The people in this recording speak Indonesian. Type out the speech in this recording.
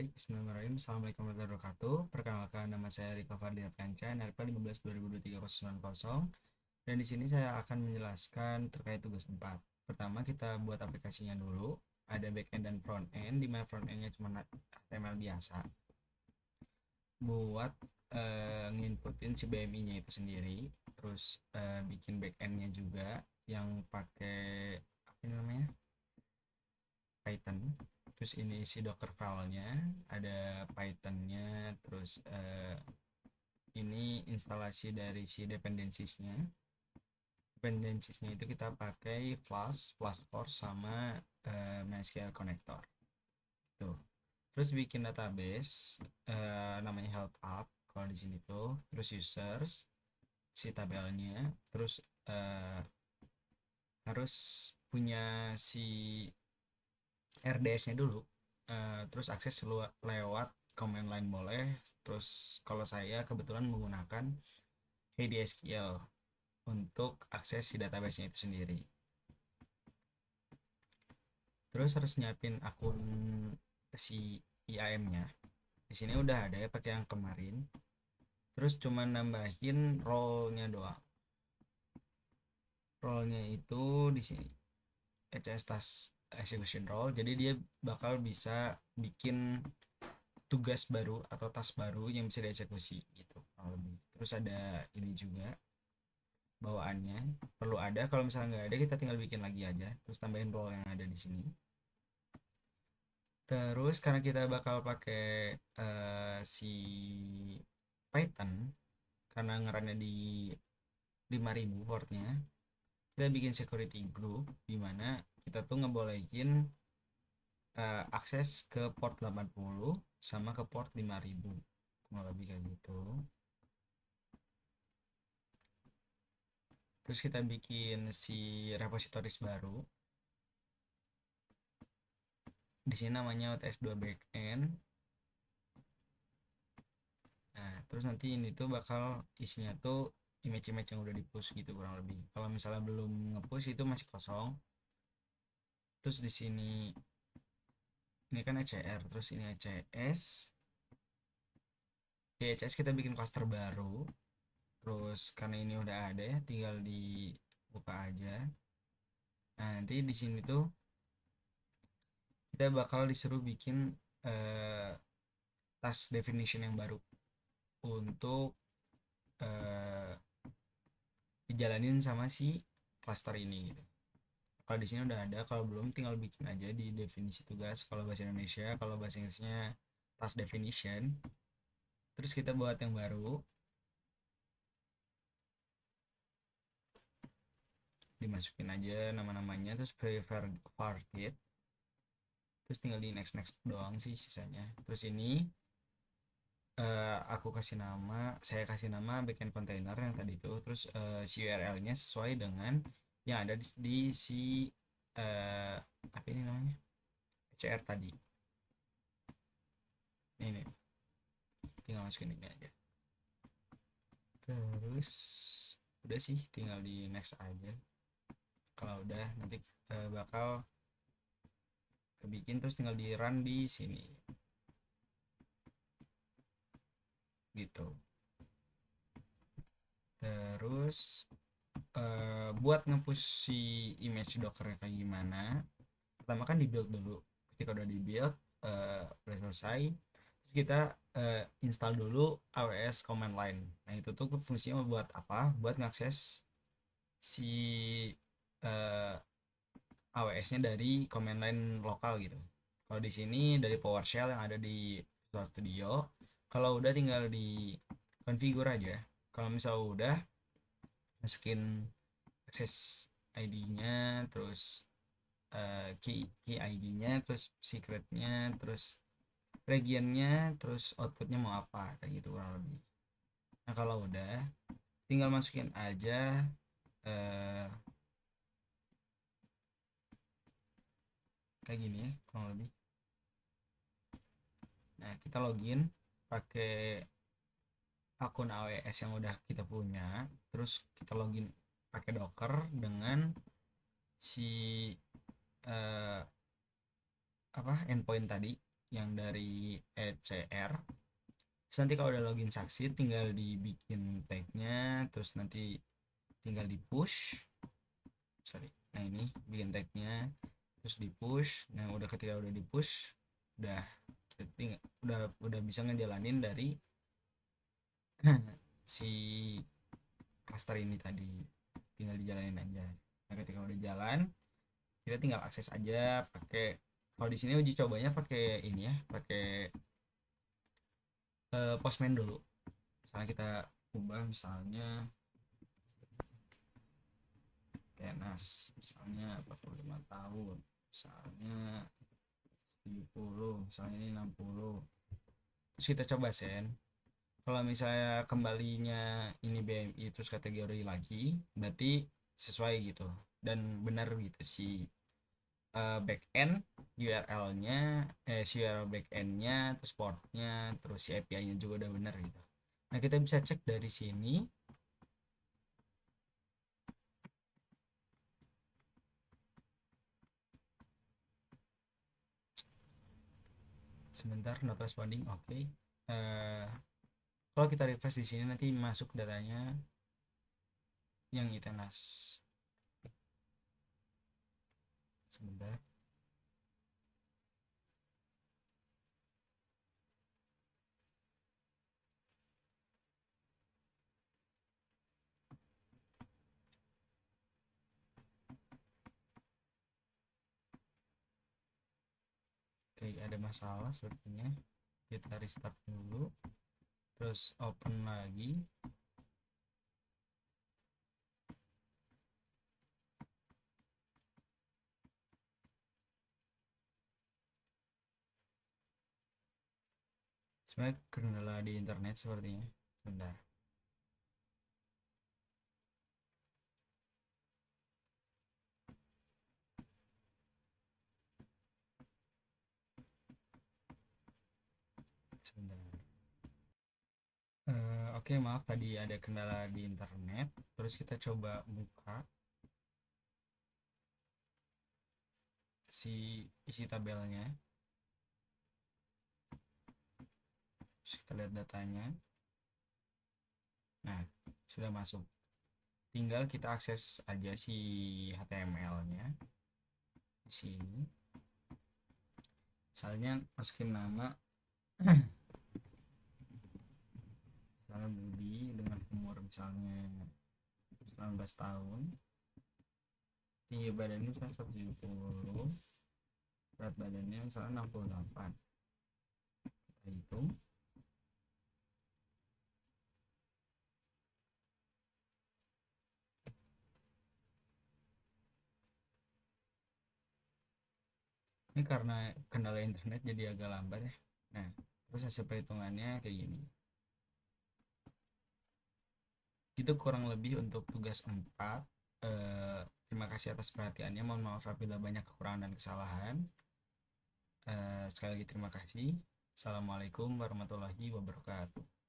Baik, bismillahirrahmanirrahim. Assalamualaikum warahmatullahi wabarakatuh. Perkenalkan, nama saya Riko Fadlian Kanca, NRP 15 2023 090. Dan di sini saya akan menjelaskan terkait tugas 4. Pertama, kita buat aplikasinya dulu. Ada backend dan frontend, di mana frontendnya cuma HTML biasa. Buat nginputin si BMI-nya itu sendiri. Terus bikin backendnya juga yang pakai apa namanya? Python. Terus ini isi docker filenya, ada Pythonnya. Terus ini instalasi dari si dependensiesnya itu kita pakai Flask, Flaskcore sama MySQL connector tuh. Terus bikin database namanya health app kalau di sini tuh. Terus users, si tabelnya. Terus harus punya si RDS-nya dulu. Terus akses lewat command line boleh. Terus kalau saya kebetulan menggunakan HDSQL untuk akses si database-nya itu sendiri. Terus harus nyiapin akun si IAM-nya. Di sini udah ada ya pakai yang kemarin. Terus cuma nambahin role-nya doang. Role-nya itu di sini ECS task execution role. Jadi dia bakal bisa bikin tugas baru atau task baru yang bisa dieksekusi gitu. Terus ada ini juga bawaannya perlu ada, kalau misalnya nggak ada kita tinggal bikin lagi aja, terus tambahin role yang ada di sini. Terus karena kita bakal pakai si Python, karena ngerannya di 5000 portnya, kita bikin security group di mana kita tuh ngebolehin akses ke port 80 sama ke port 5000, kurang lebih kayak gitu. Terus kita bikin si repositories baru. Di sini namanya OTS2 backend. Nah, terus nanti ini tuh bakal isinya tuh image-image yang udah di-push gitu kurang lebih. Kalau misalnya belum nge-push itu masih kosong. Terus di sini ini kan ECR, terus ini ECS. Di ECS kita bikin cluster baru. Terus karena ini udah ada ya, tinggal dibuka aja. Nah, nanti di sini tuh kita bakal disuruh bikin task definition yang baru untuk eh, dijalanin sama si cluster ini gitu. Kalau di sini udah ada, kalau belum tinggal bikin aja di definisi tugas kalau bahasa Indonesia. Kalau bahasa Inggrisnya task definition. Terus kita buat yang baru, dimasukin aja nama-namanya, terus prefer it. Terus tinggal di next next doang sih sisanya. Terus ini saya kasih nama backend container yang tadi itu. Terus si URL-nya sesuai dengan yang ada di si apa ini namanya, CR tadi. Ini tinggal masukin ini aja. Terus udah sih, tinggal di next aja. Kalau udah nanti bakal kebikin, terus tinggal di run di sini gitu. Terus buat nge-push si image docker kayak gimana, pertama kan di build dulu. Ketika udah di build udah selesai, terus kita install dulu AWS command line. Nah itu tuh fungsinya buat apa? Buat ngakses si AWS-nya dari command line lokal gitu. Kalau di sini dari PowerShell yang ada di Visual Studio. Kalau udah tinggal di configure aja. Kalau misal udah, masukin access ID-nya, terus key ID-nya, terus secretnya, terus regionnya, terus outputnya mau apa kayak gitu kurang lebih. Nah kalau udah, tinggal masukin aja eh, kayak gini ya kurang lebih. Nah kita login pakai akun AWS yang udah kita punya, terus kita login pakai Docker dengan si eh, apa endpoint tadi. yang dari ECR. Terus nanti kalau udah login succeed tinggal dibikin tagnya, terus nanti tinggal di push, sorry, nah ini bikin tagnya terus di push. Nah udah, ketika udah di push, udah udah bisa ngejalanin dari si cluster ini tadi, tinggal dijalanin aja. Nah ketika udah jalan, kita tinggal akses aja pakai, kalau di sini uji cobanya pakai ini ya, pakai Postman dulu. Misalnya kita ubah, misalnya Tenas misalnya 45 tahun, misalnya 70, misalnya ini 60. Terus kita coba send. Kalau misalnya kembalinya ini BMI terus kategori lagi, berarti sesuai gitu dan benar gitu si backend URL-nya, si URL backend-nya, terus portnya, terus si API-nya juga udah benar gitu. Nah kita bisa cek dari sini. Sebentar, not responding, oke. Okay. Kalau kita refresh di sini nanti masuk datanya yang Itenas. Sebentar. Oke, ada masalah sepertinya. Kita restart dulu. Terus open lagi. Sebenarnya kendala di internet sepertinya. Sebentar. Sebentar. Oke, maaf tadi ada kendala di internet. Terus kita coba buka si isi tabelnya. Terus kita lihat datanya. Nah, sudah masuk. Tinggal kita akses aja si HTML-nya di sini. Misalnya masukin nama, misalnya Budi dengan umur misalnya 19 tahun, tinggi badannya misalnya 170, berat badannya misalnya 68. Kita hitung. Ini karena kendala internet jadi agak lambat ya. Nah, terus hasil perhitungannya kayak gini. Itu kurang lebih untuk tugas 4. Terima kasih atas perhatiannya. Mohon maaf apabila banyak kekurangan dan kesalahan. Sekali lagi terima kasih. Assalamualaikum warahmatullahi wabarakatuh.